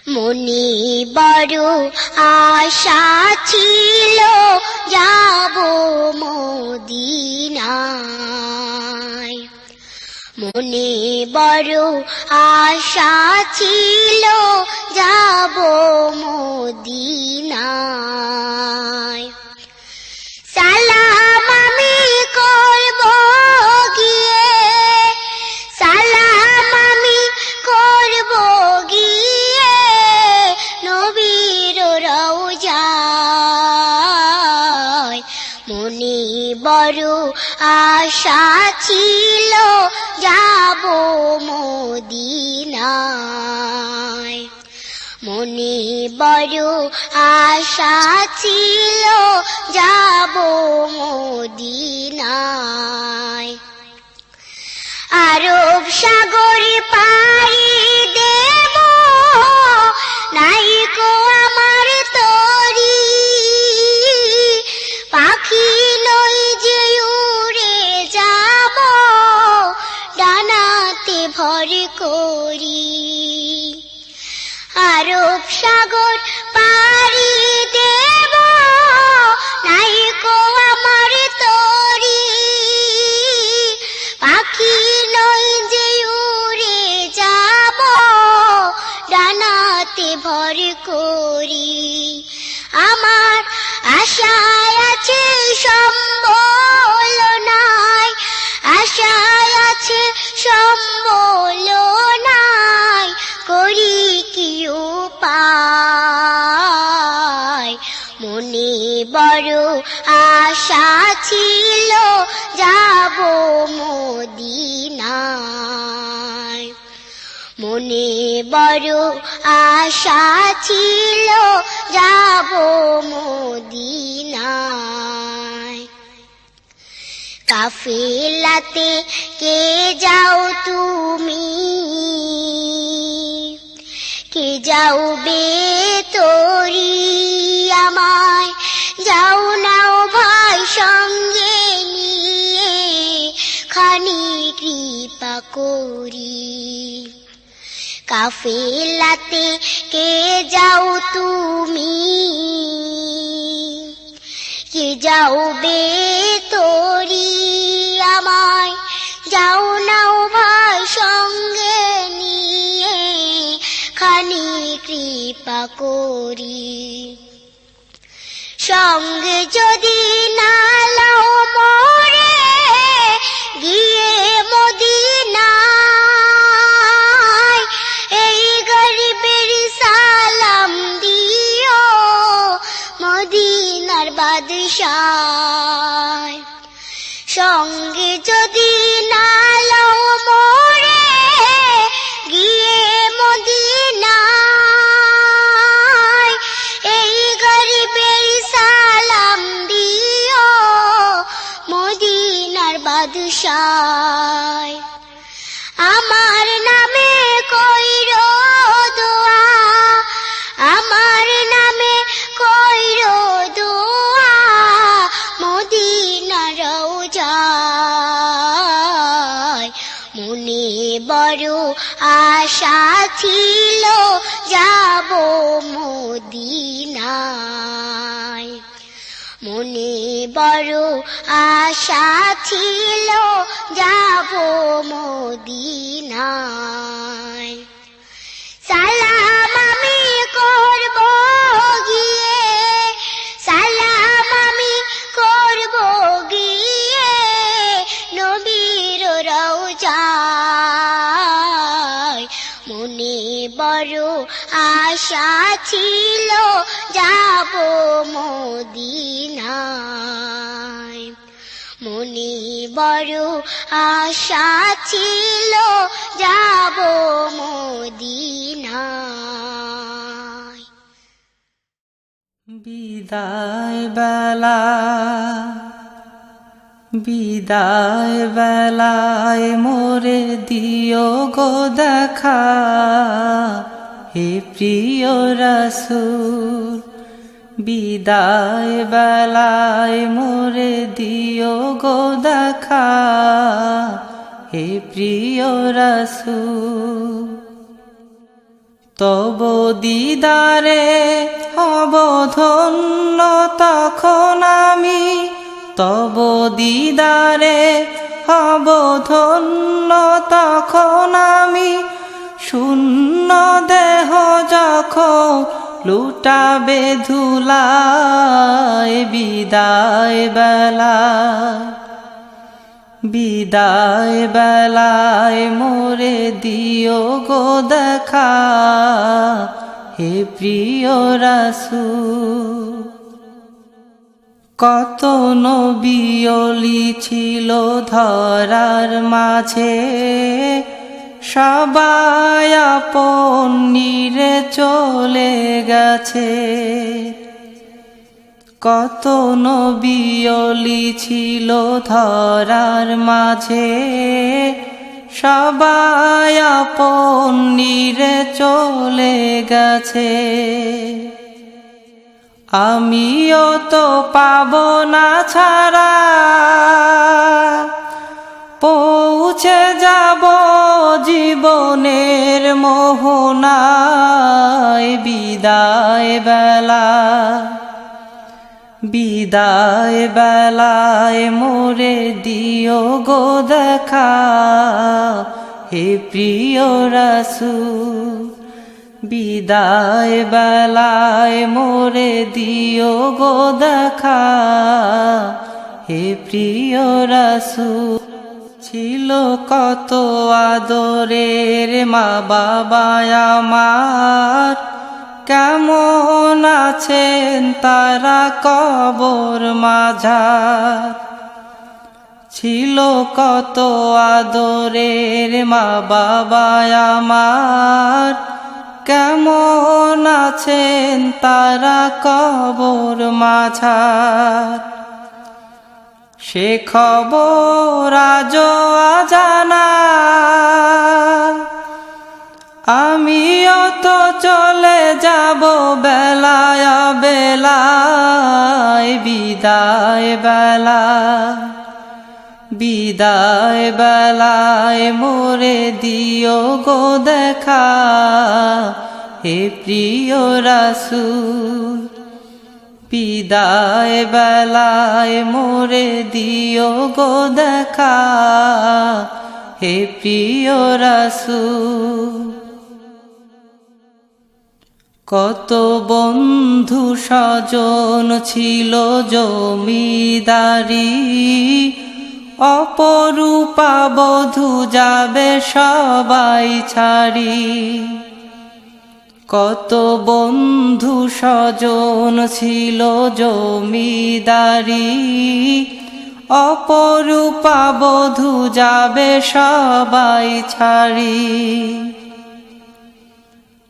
মনে বড় আশা ছিল যাব মদিনায়, মনে বড় আশা ছিল যাব মদিনায়। সালাম আমি করব গিয়ে, সালাম আমি করব গিয়ে নবীর রওজায়, মনে বড় আশা ছিল যাব মদিনায়, মনে বড় আশা ছিল যাব মদিনায়। আরব সাগর পাড়ি দেব নাইকো আমার তরি, পাখি নই যে উড়ে যাব ডানাতে ভর করি। আরব সাগর পাড়ি দেব নাইকো আমার তরি, পাখি নই যে উড়ে যাব ডানাতে ভর করি। আমার আশায় আছে সম্বল নাই, আশায় আছে সম্বল নাই, করি কি উপায়, মনে বড় আশা ছিল যাব মদিনায়, মনে বড় আশা ছিল যাব মদিনায়। কাফেলাতে কে যাও তুমি, কে যাওবে তোরি আমায়, যাও নাও ভাই সঙ্গে নিয়ে খানি কৃপা করি। কাফেলাতে কে যাও তুমি, কে যাওবে তোরি আমায়, যাও নাও ভাই সঙ্গে নিয়ে খানি কৃপা করি। সঙ্গে যদি না লাও মোরে গিয়ে মদিনায়, এই গরিবের সালাম দিও মদিনার বাদশাহ। সঙ্গে যদি না লাও মোরে গিয়ে মদিনায়, এই গরিবের সালাম দিও মদিনার বাদশাহ। আমার নামে কইরো দোয়া, আমার নামে কইরো দোয়া মদিনার রওজায়, মনে বড় আশা ছিল যাব মদিনায়, মনে বড় আশা ছিল যাব মদিনায়। সালাম আমি করব গিয়ে, সালাম আমি করব গিয়ে নবীর রওজায়, মনে বড় আশা ছিল যাব মদিনায়, মনে বড় আশা ছিল যাব মদিনায়। বিদায় বেলা, বিদায় বেলায় মোরে দিও গো দেখা, হে প্রিয় রাসূল। বিদায় বেলায় মোরে দিও গো দেখা, হে প্রিয় রাসূল। তব দিদারে হব ধন্য তখন আমি, তব দিদারে হব ধন্য তখন আমি। শূন্য দেহ যখন লুটাবে ধুলায়, বিদায় বেলায়, বিদায় বেলায় মোরে দিও গো দেখা, হে প্রিয় রাসূল। কত নবী ওলি ছিল ধরার মাঝে, সবাই আপন নিরে চলে গেছে। কত নবী ওলি ছিল ধরার মাঝে, সবাই আপন নিরে চলে গেছে। আমিও তো পাব না ছাড়া, পৌঁছে যাব জীবনের মোহনায়, বিদায় বেলা, বিদায় বেলায় মোরে দিও গো দেখা, হে প্রিয় রাসূল। বিদায় বেলায় মোরে দিও গো দেখা, হে প্রিয় রাসূল। ছিল কত আদরের মা বাবা আমার, কেমন আছেন তারা কবর মাঝার। ছিল কত আদরের মা বাবা আমার, কেমন আছেন তারা কবর মাঝার। সে খবর আজও অজানা, আমিও তো চলে যাব বেলায় বেলায়, বিদায় বেলা, বিদায় বেলায় মোরে দিও গো দেখা, হে প্রিয় রাসূল। বিদায় বেলায় মোরে দিও গো দেখা, হে প্রিয় রাসূল। কত বন্ধু স্বজন ছিল জমিদারি, অপরূপা বধূ যাবে সবাই ছাড়ি। কত বন্ধু স্বজন ছিল জমিদারি, অপরূপা বধূ যাবে সবাই ছাড়ি।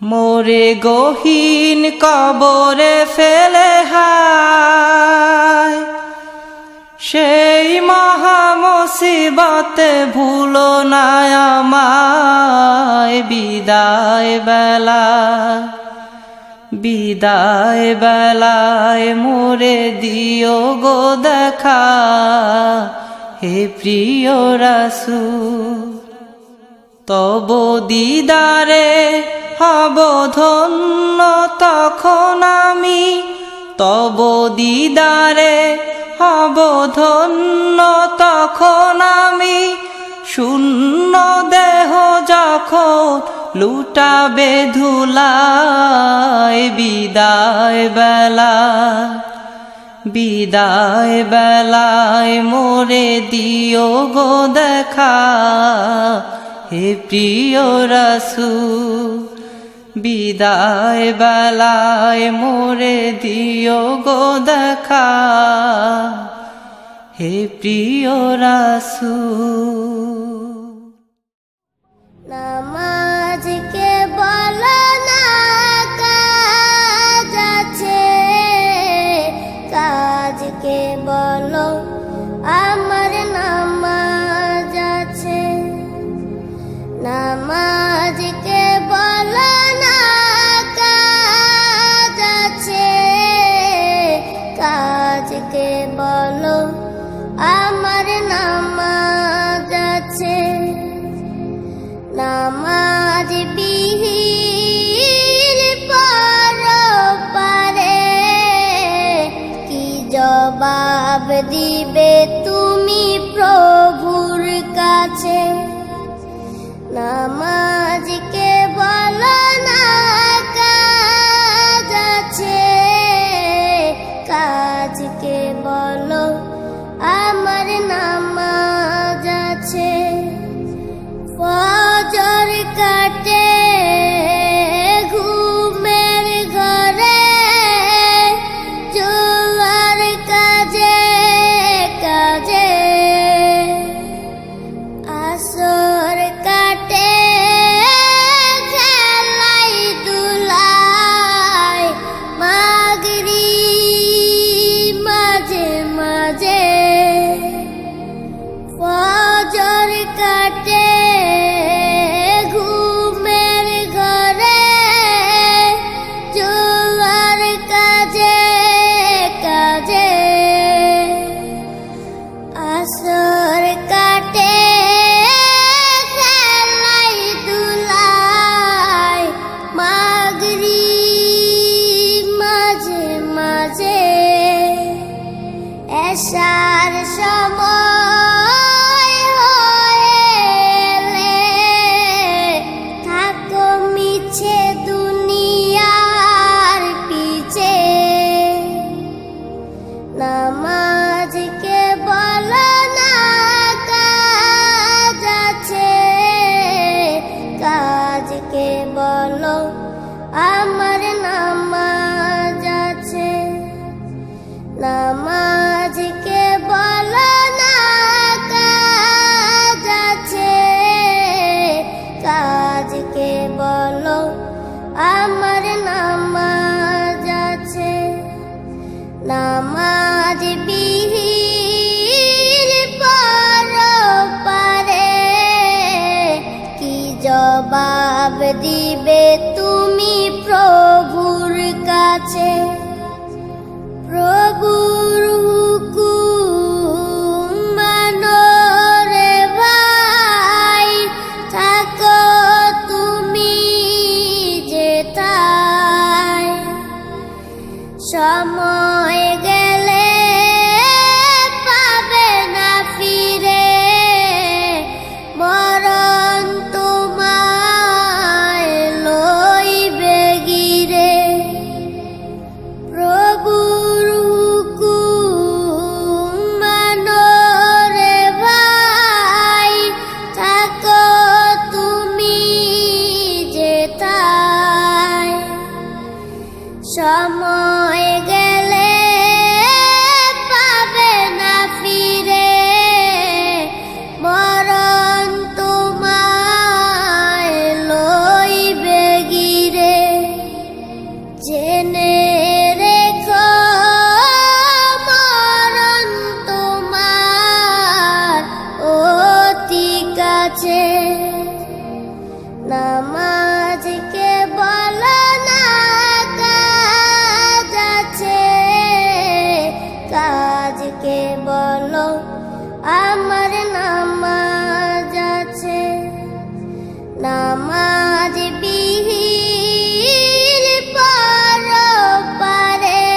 মোরে গহীন কবরে ফেলে হায়, সেই মহা মুসিবতে ভুলো না আমায়, বিদায় বেলা, বিদায় বেলায় মোরে দিও গো দেখা, হে প্রিয় রাসূল। তব দিদারে হব ধন্য তখন আমি, তব দিদারে হব ধন্য তখন আমি। শূন্য দেহ যখন লুটাবে ধুলায়, বিদায় বেলা, বিদায় বেলায় মোরে দিও গো দেখা, হে প্রিয় রাসূল। বিদায় বেলায় মোরে দিও গো দেখা, হে প্রিয় রাসূল। নামাজ কে বলো না কাজ আছে, কাজকে বলো আমার নামাজ আছে। নামাজকে বলো না কাজ আছে, কাজকে বলো আমার নামাজ আছে। কাজকে বলো আমার নামাজ আছে, নামাজকে বলো না কাজ আছে, কাজকে বলো আমার নামাজ আছে। নামাজ বিহীন পরপারে কি জবাব দিবে তুমি প্রভুর কাছে? প্রভুর হুকুম মানো রে ভাই, থাকো তুমি যেথায়। সময় গেলে পাবে না ফিরে, মরণ তোমায় লইবে গিরে। প্রভুর হুকুম মানো রে ভাই, থাকো তুমি যেথায়। সময় গেলে পাবে না ফিরে, মরণ তোমায় লইবে গিরে। জেনে রেখো মরণ তোমার অতি কাছে। নামাজকে বলো না কাজ আছে, কাজকে বলো আমার নামাজ আছে। নামাজ বিহীন পরপারে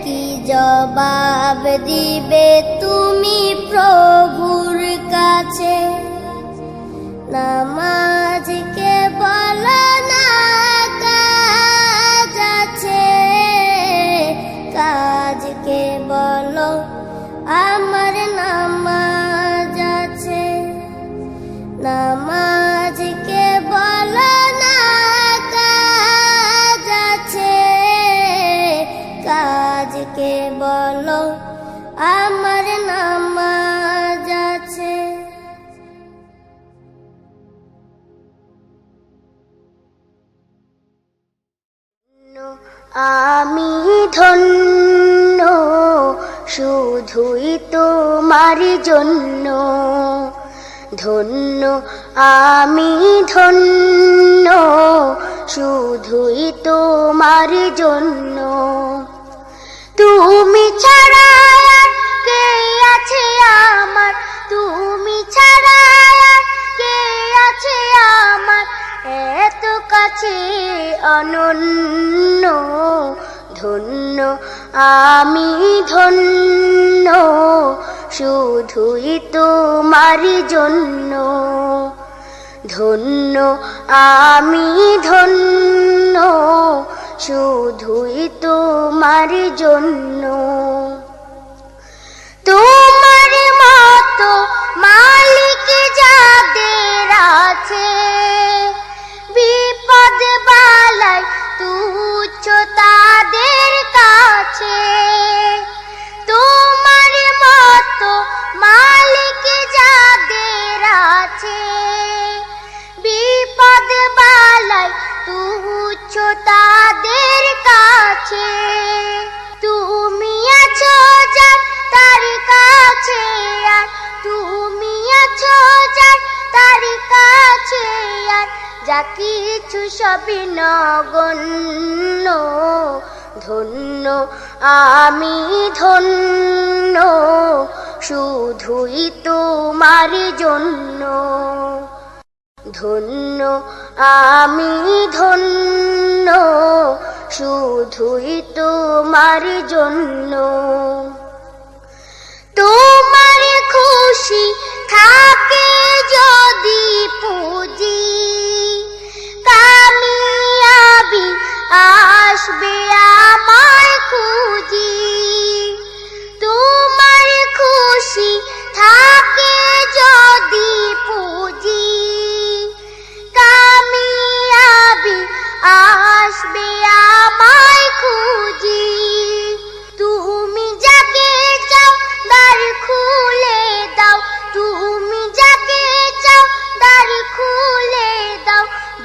কি জবাব দিবে তুমি প্রভুর কাছে? নামাজকে বলো না কাজ আছে, কাজকে বলো আমার নামাজ আছে। নামাজকে বলো না কাজ আছে, কাজকে বলো আমার নামাজ আছে। আমি ধন্য শুধুই তোমার জন্য, ধন্য আমি ধন্য শুধুই তোমার জন্য। তুমি ছাড়া আর কে আছে আমার, তুমি ছাড়া আর কে আছে আমার, এত কাছে অনন্য। ধন্য আমি ধন্য শুধুই তোমার জন্য, ধন্য আমি ধন্য শুধুই তোমার জন্য। তোমার মতো মালিক যাদের আছে, বিপদ বালাই তুচ্ছ তাদের কাছে। তোমার মতো মালিক যাদের আছে, বিপদ বালাই তুচ্ছ তাদের কাছে। তুমি আছো যার তার কাছে, আর তুমি আছো যার তার কাছে, আর যা কিছু সবই নগণ্য। ধন্য আমি ধন্য শুধুই তোমার জন্য, ধন্য আমি ধন্য শুধুই তোমার জন্য। তোমার খুশি থাকে যদি পুঁজি, কামিয়াবি আসবে আমায় খুঁজি। তোমার খুশি থাকে যদি পুঁজি,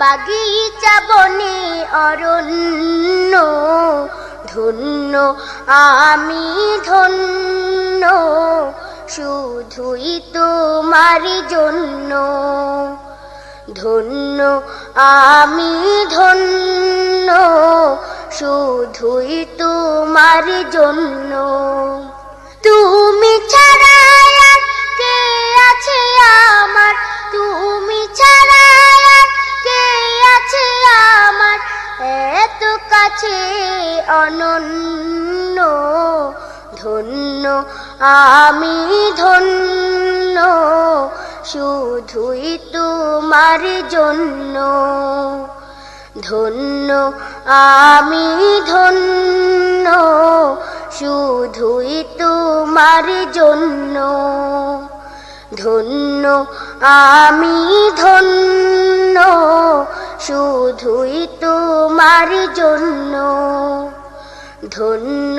বাগিচা বনে অরণ্য, ধন্য আমি ধন্য শুধুই তোমার জন্য, ধন্য আমি ধন্য শুধুই তোমার জন্য। তুমি ছাড়া আর কে আছে আমার, তুমি ছাড়া আর কে আছে আমার, এত কাছে অনন্য, ধন্য আমি ধন্য শুধুই তোমার জন্য, ধন্য আমি ধন্য শুধুই তোমার জন্য, ধন্য আমি ধন্য শুধুই তোমার জন্য, ধন্য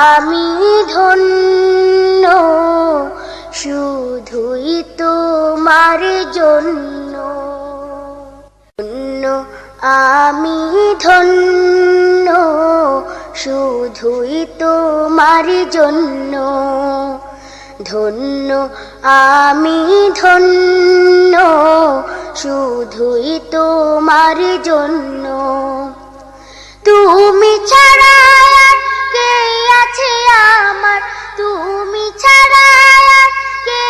আমি ধন্য শুধুই তোমার জন্য, ধন্য আমি ধন্য শুধুই তোমার জন্য, ধন্য আমি ধন্য শুধুই তোমার জন্য। তুমি ছাড়া আর কে আছে আমার, তুমি ছাড়া আর কে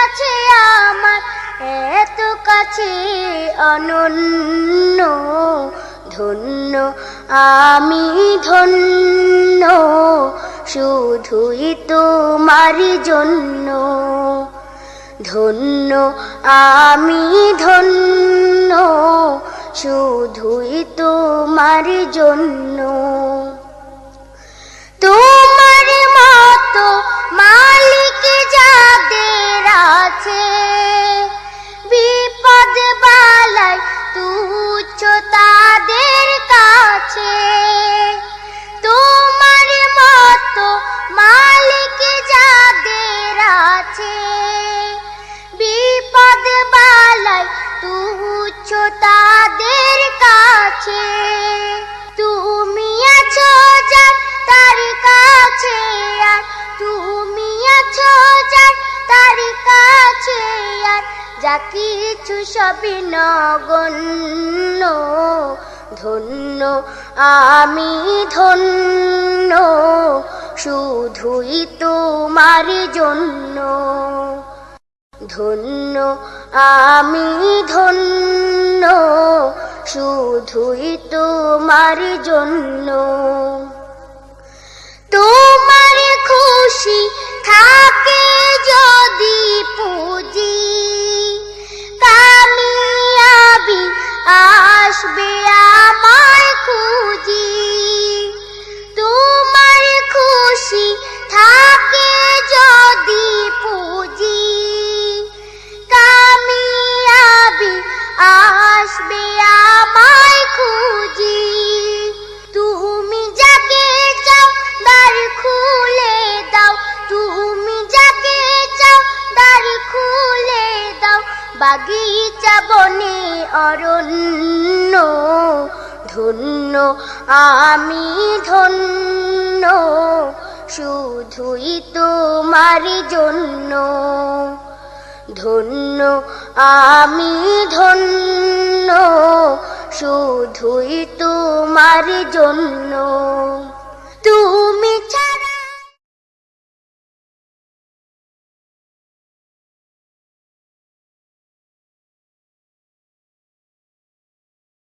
আছে আমার, এত কাছে অনন্য, ধন্য আমি ধন্য শুধুই তোমার জন্য, ধন্য আমি ধন্য শুধুই তোমার জন্য। তোমার মতো মালিক যাদের আছে, বিপদ বালাই তুচ্ছ তাদের কাছে, তোমার মতো মালিক যাদের আছে, বিপদ বালাই তুচ্ছ তাদের কাছে, তুমি আছো যার তার কাছে আর, তুমি আছো যার তার কাছে আর, যা কিছু সবই নগণ্য, ধন্য আমি ধন্য শুধুই তোমার জন্য, ধন্য আমি ধন্য শুধুই তোমার জন্য। তোমার খুশি থাকে যদি পুঁজি, কামিয়াবি আসবে আমায় খুঁজি, তোমার খুশি থাকে যদি পুঁজি, কামিয়াবি আসবে আমায় খুঁজি, তুমি যাকে চাও দ্বার খুলে দাও, তুমি যাকে চাও দ্বার খুলে দাও, বাগিচা বনে অরণ্য, ধন্য আমি ধন্য শুধুই তোমার জন্য, ধন্য আমি ধন্য শুধুই তোমার জন্য।